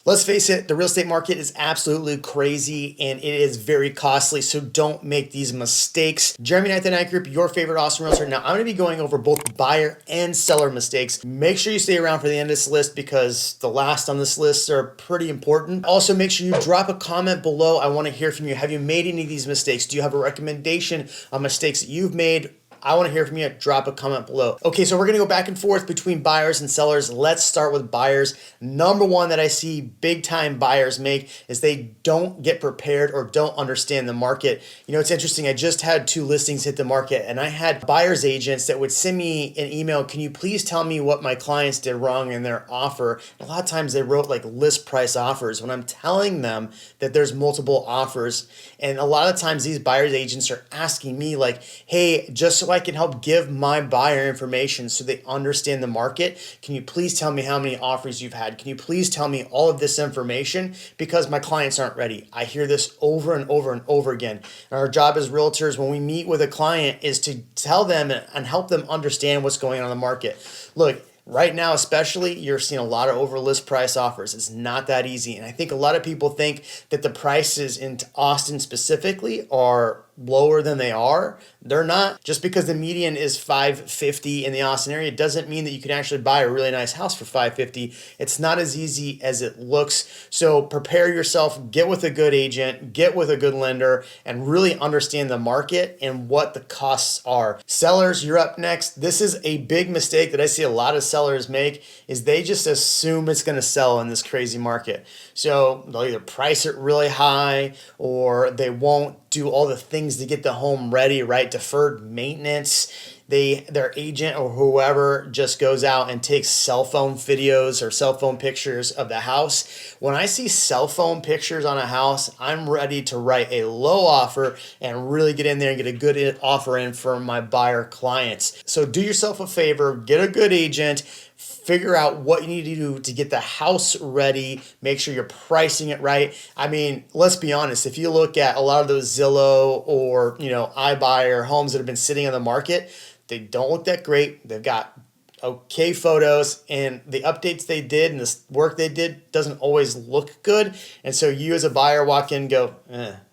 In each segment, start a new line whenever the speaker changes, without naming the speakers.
Let's face it, the real estate market is absolutely crazy and it is very costly, so don't make these mistakes. Jeremy 99 Group, your favorite awesome realtor. Now, I'm going to be going over both buyer and seller mistakes. Make sure you stay around for the end of this list because the last on this list are pretty important. Also, make sure you drop a comment below. I want to hear from you. Have you made any of these mistakes? Do you have a recommendation on mistakes that you've made? I want to hear from you. Drop a comment below. Okay, so we're going to go back and forth between buyers and sellers. Let's start with buyers. Number one that I see big time buyers make is they don't get prepared or don't understand the market. You know, it's interesting. I just had 2 listings hit the market and I had buyers agents that would send me an email. Can you please tell me what my clients did wrong in their offer? A lot of times they wrote like list price offers when I'm telling them that there's multiple offers. And a lot of times these buyers agents are asking me like, hey, just so I can help give my buyer information so they understand the market, can you please tell me how many offers you've had? Can you please tell me all of this information? Because my clients aren't ready. I hear this over and over and over again. And our job as realtors when we meet with a client is to tell them and help them understand what's going on in the market. Look, right now, especially, you're seeing a lot of over list price offers. It's not that easy. And I think a lot of people think that the prices in Austin specifically are lower than they are. They're not. Just because the median is $550 in the Austin area doesn't mean that you can actually buy a really nice house for $550. It's not as easy as it looks. So prepare yourself, get with a good agent, get with a good lender, and really understand the market and what the costs are. Sellers, you're up next. This is a big mistake that I see a lot of sellers make is they just assume it's going to sell in this crazy market. So they'll either price it really high or they won't do all the things to get the home ready, right? Deferred maintenance. Their agent or whoever just goes out and takes cell phone videos or cell phone pictures of the house. When I see cell phone pictures on a house, I'm ready to write a low offer and really get in there and get a good offer in for my buyer clients. So do yourself a favor, get a good agent, figure out what you need to do to get the house ready. Make sure you're pricing it right. I mean, let's be honest. If you look at a lot of those Zillow or, iBuyer homes that have been sitting on the market, they don't look that great. They've got okay photos and the updates they did and the work they did doesn't always look good. And so you as a buyer walk in and go,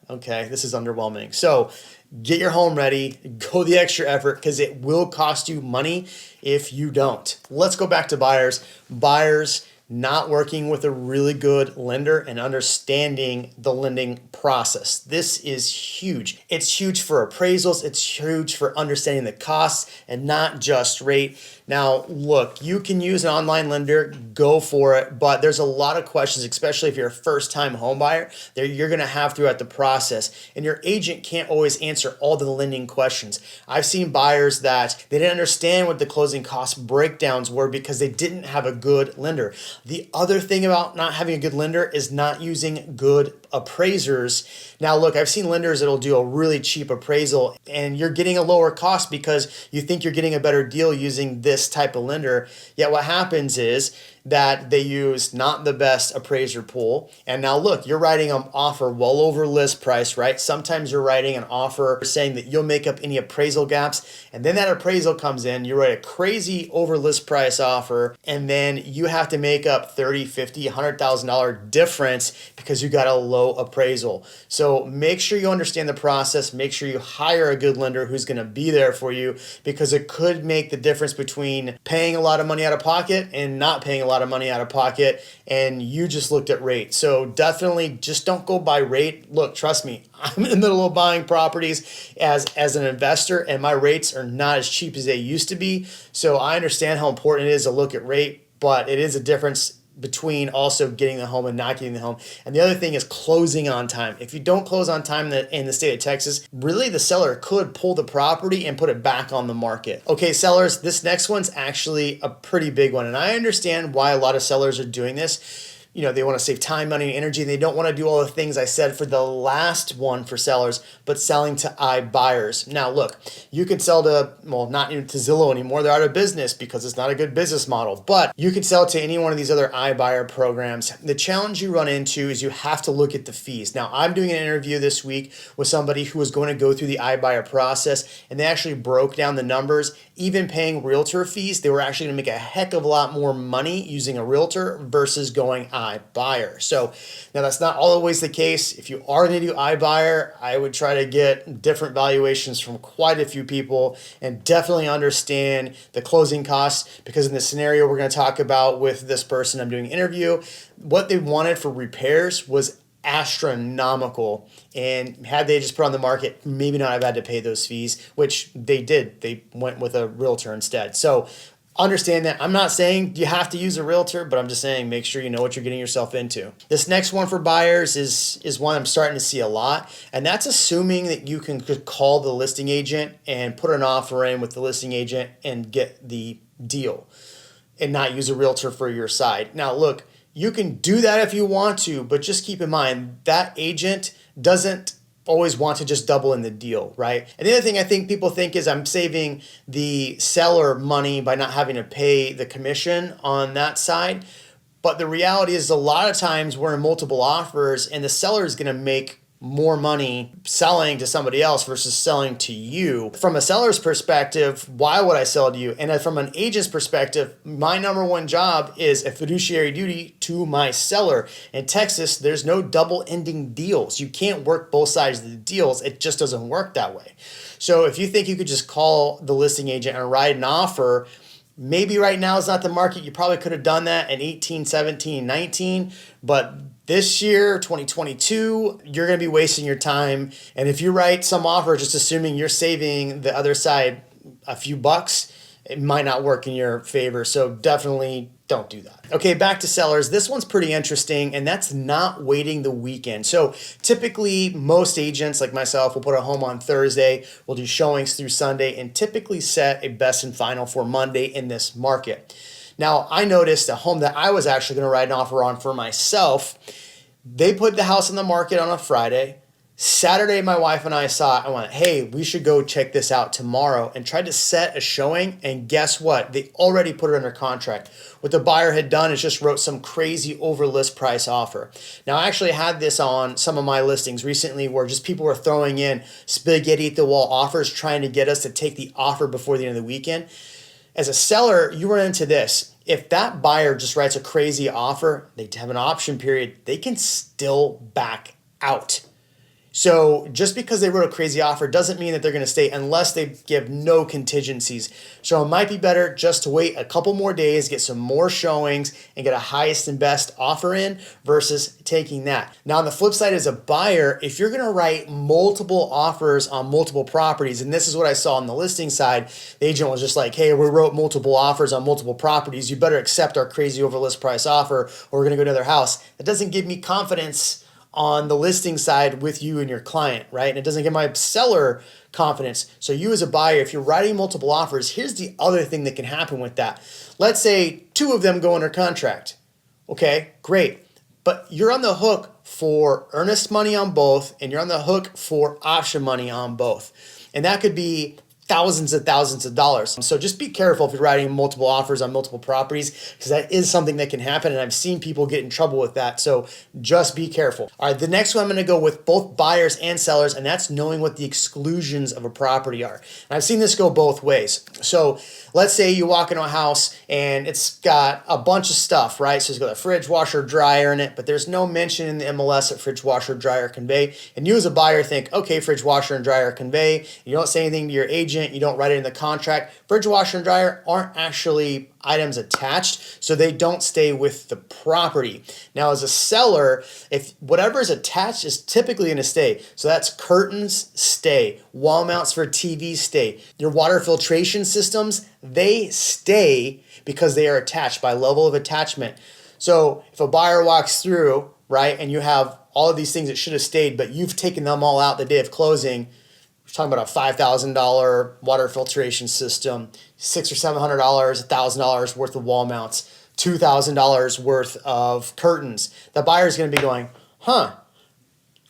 okay, this is underwhelming. So get your home ready, go the extra effort because it will cost you money if you don't. Let's go back to buyers. Buyers not working with a really good lender and understanding the lending process. This is huge. It's huge for appraisals. It's huge for understanding the costs and not just rate. Now, look, you can use an online lender, go for it, but there's a lot of questions, especially if you're a first-time home buyer, that you're going to have throughout the process, and your agent can't always answer all the lending questions. I've seen buyers that they didn't understand what the closing cost breakdowns were because they didn't have a good lender. The other thing about not having a good lender is not using good appraisers. Now, look, I've seen lenders that'll do a really cheap appraisal and you're getting a lower cost because you think you're getting a better deal using this type of lender. Yet what happens is that they use not the best appraiser pool. And now look, you're writing an offer well over list price, right? Sometimes you're writing an offer saying that you'll make up any appraisal gaps. And then that appraisal comes in, you write a crazy over list price offer, and then you have to make up $30, $50, $100,000 difference because you got a low appraisal. So make sure you understand the process. Make sure you hire a good lender who's going to be there for you because it could make the difference between paying a lot of money out of pocket and not paying a lot of money out of pocket, and you just looked at rate. So definitely just don't go by rate. Look, trust me, I'm in the middle of buying properties as an investor, and my rates are not as cheap as they used to be. So I understand how important it is to look at rate, but it is a difference between also getting the home and not getting the home. And the other thing is closing on time. If you don't close on time in the state of Texas, really the seller could pull the property and put it back on the market. Okay, sellers, this next one's actually a pretty big one. And I understand why a lot of sellers are doing this. They want to save time, money, and energy. And they don't want to do all the things I said for the last one for sellers, but selling to iBuyers. Now, look, you can sell to, not even to Zillow anymore. They're out of business because it's not a good business model, but you can sell to any one of these other iBuyer programs. The challenge you run into is you have to look at the fees. Now, I'm doing an interview this week with somebody who was going to go through the iBuyer process, and they actually broke down the numbers. Even paying realtor fees, they were actually going to make a heck of a lot more money using a realtor versus going iBuyer. So now that's not always the case. If you are going to do iBuyer, I would try to get different valuations from quite a few people and definitely understand the closing costs, because in the scenario we're going to talk about with this person I'm doing an interview, what they wanted for repairs was astronomical, and had they just put on the market, maybe not have had to pay those fees, which they did. They went with a realtor instead. So understand that. I'm not saying you have to use a realtor, but I'm just saying make sure you know what you're getting yourself into. This next one for buyers is one I'm starting to see a lot, and that's assuming that you can call the listing agent and put an offer in with the listing agent and get the deal and not use a realtor for your side. Now look, you can do that if you want to, but just keep in mind that agent doesn't always want to just double in the deal, right? And the other thing I think people think is I'm saving the seller money by not having to pay the commission on that side. But the reality is a lot of times we're in multiple offers and the seller is going to make more money selling to somebody else versus selling to you. From a seller's perspective, why would I sell to you? And from an agent's perspective, my number one job is a fiduciary duty to my seller. In Texas, there's no double ending deals. You can't work both sides of the deals. It just doesn't work that way. So if you think you could just call the listing agent and write an offer, maybe right now is not the market. You probably could have done that in 18, 17, 19, but this year, 2022, you're going to be wasting your time. And if you write some offer, just assuming you're saving the other side a few bucks, it might not work in your favor. So definitely don't do that. Okay, back to sellers. This one's pretty interesting, and that's not waiting the weekend. So typically most agents like myself will put a home on Thursday, we'll do showings through Sunday, and typically set a best and final for Monday in this market. Now, I noticed a home that I was actually going to write an offer on for myself. They put the house on the market on a Friday. Saturday, my wife and I saw it. I went, hey, we should go check this out tomorrow, and tried to set a showing. And guess what? They already put it under contract. What the buyer had done is just wrote some crazy over list price offer. Now, I actually had this on some of my listings recently where just people were throwing in spaghetti at the wall offers, trying to get us to take the offer before the end of the weekend. As a seller, you run into this. If that buyer just writes a crazy offer, they have an option period, they can still back out. So just because they wrote a crazy offer doesn't mean that they're going to stay unless they give no contingencies. So it might be better just to wait a couple more days, get some more showings, and get a highest and best offer in versus taking that. Now on the flip side, as a buyer, if you're going to write multiple offers on multiple properties, and this is what I saw on the listing side, the agent was just like, hey, we wrote multiple offers on multiple properties. You better accept our crazy over list price offer or we're going to go to another house. That doesn't give me confidence on the listing side with you and your client, right? And it doesn't give my seller confidence. So you as a buyer, if you're writing multiple offers, here's the other thing that can happen with that. Let's say two of them go under contract. Okay, great. But you're on the hook for earnest money on both, and you're on the hook for option money on both. And that could be thousands of dollars. So just be careful if you're writing multiple offers on multiple properties, because that is something that can happen, and I've seen people get in trouble with that. So just be careful. All right, the next one I'm going to go with both buyers and sellers, and that's knowing what the exclusions of a property are. And I've seen this go both ways. So let's say you walk into a house and it's got a bunch of stuff, right? So it's got a fridge, washer, dryer in it, but there's no mention in the MLS that fridge, washer, dryer convey. And you as a buyer think, okay, fridge, washer, and dryer convey. You don't say anything to your agent. You don't write it in the contract. Fridge, washer, and dryer aren't actually items attached, so they don't stay with the property. Now, as a seller, if whatever is attached is typically going to stay. So that's curtains, stay. Wall mounts for TV, stay. Your water filtration systems, they stay because they are attached by level of attachment. So if a buyer walks through, right, and you have all of these things that should have stayed, but you've taken them all out the day of closing, we're talking about a $5,000 water filtration system, $600 or $700, $1,000 worth of wall mounts, $2,000 worth of curtains. The buyer is going to be going,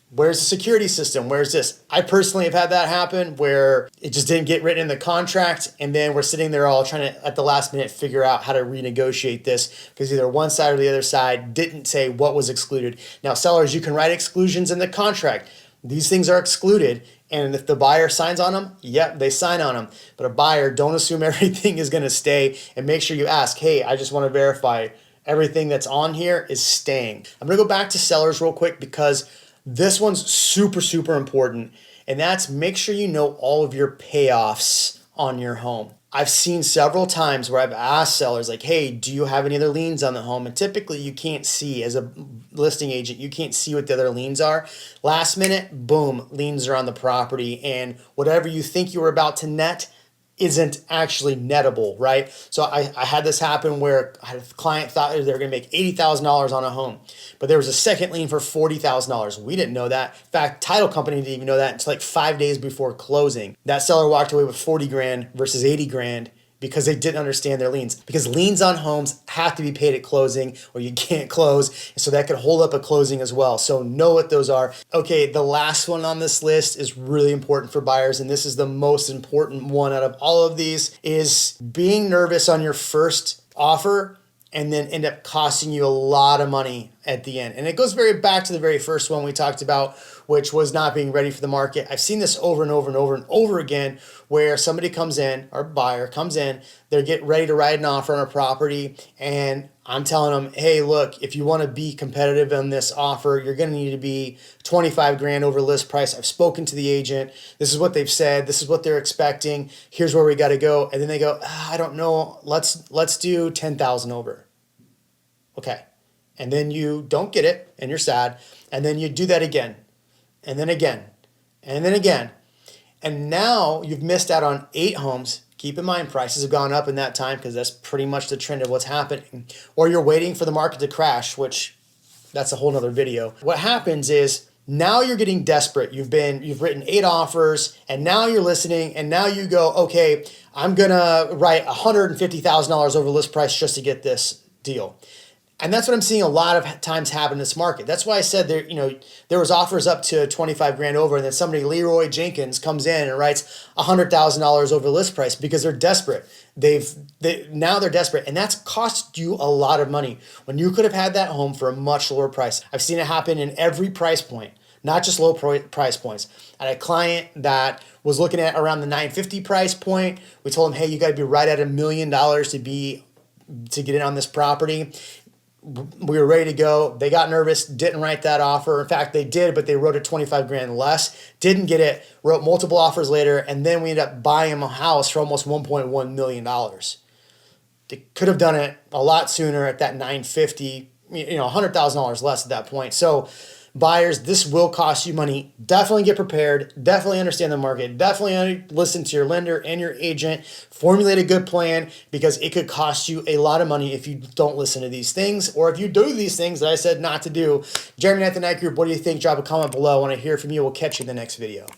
where's the security system? Where's this? I personally have had that happen where it just didn't get written in the contract, and then we're sitting there all trying to, at the last minute, figure out how to renegotiate this because either one side or the other side didn't say what was excluded. Now, sellers, you can write exclusions in the contract. These things are excluded, and if the buyer signs on them, yep, they sign on them. But a buyer, don't assume everything is going to stay, and make sure you ask, hey, I just want to verify, everything that's on here is staying. I'm gonna go back to sellers real quick because this one's super, super important. And that's make sure you know all of your payoffs on your home. I've seen several times where I've asked sellers like, hey, do you have any other liens on the home? And typically you can't see, as a listing agent, you can't see what the other liens are. Last minute, boom, liens are on the property, and whatever you think you were about to net isn't actually nettable, right? So I had this happen where I had a client thought they were gonna make $80,000 on a home, but there was a second lien for $40,000. We didn't know that. In fact, title company didn't even know that until like 5 days before closing. That seller walked away with 40 grand versus 80 grand because they didn't understand their liens. Because liens on homes have to be paid at closing or you can't close. And so that could hold up a closing as well. So know what those are. Okay, the last one on this list is really important for buyers, and this is the most important one out of all of these, is being nervous on your first offer and then end up costing you a lot of money at the end. And it goes back to the very first one we talked about, which was not being ready for the market. I've seen this over and over and over and over again where somebody comes in, or buyer comes in, they're getting ready to write an offer on a property, and I'm telling them, hey, look, if you want to be competitive on this offer, you're going to need to be 25 grand over list price. I've spoken to the agent. This is what they've said. This is what they're expecting. Here's where we got to go. And then they go, I don't know. Let's do 10,000 over. Okay. And then you don't get it and you're sad. And then you do that again. And then again. And then again. And now you've missed out on 8 homes. Keep in mind, prices have gone up in that time because that's pretty much the trend of what's happening. Or you're waiting for the market to crash, which that's a whole nother video. What happens is now you're getting desperate. You've written 8 offers, and now you're listening, and now you go, okay, I'm gonna write $150,000 over list price just to get this deal. And that's what I'm seeing a lot of times happen in this market. That's why I said there was offers up to 25 grand over, and then somebody, Leroy Jenkins, comes in and writes $100,000 over list price because they're desperate. Now they're desperate, and that's cost you a lot of money when you could have had that home for a much lower price. I've seen it happen in every price point, not just low price points. I had a client that was looking at around the 950 price point. We told him, hey, you got to be right at $1 million to get in on this property. We were ready to go. They got nervous, didn't write that offer. In fact, they did, but they wrote it 25 grand less, didn't get it, wrote multiple offers later, and then we ended up buying them a house for almost $1.1 million. They could have done it a lot sooner at that 950, $100,000 less at that point. So buyers, this will cost you money. Definitely get prepared. Definitely understand the market. Definitely listen to your lender and your agent. Formulate a good plan because it could cost you a lot of money if you don't listen to these things, or if you do these things that I said not to do. Jeremy Nathan Knight Group, what do you think? Drop a comment below. I want to hear from you. We'll catch you in the next video.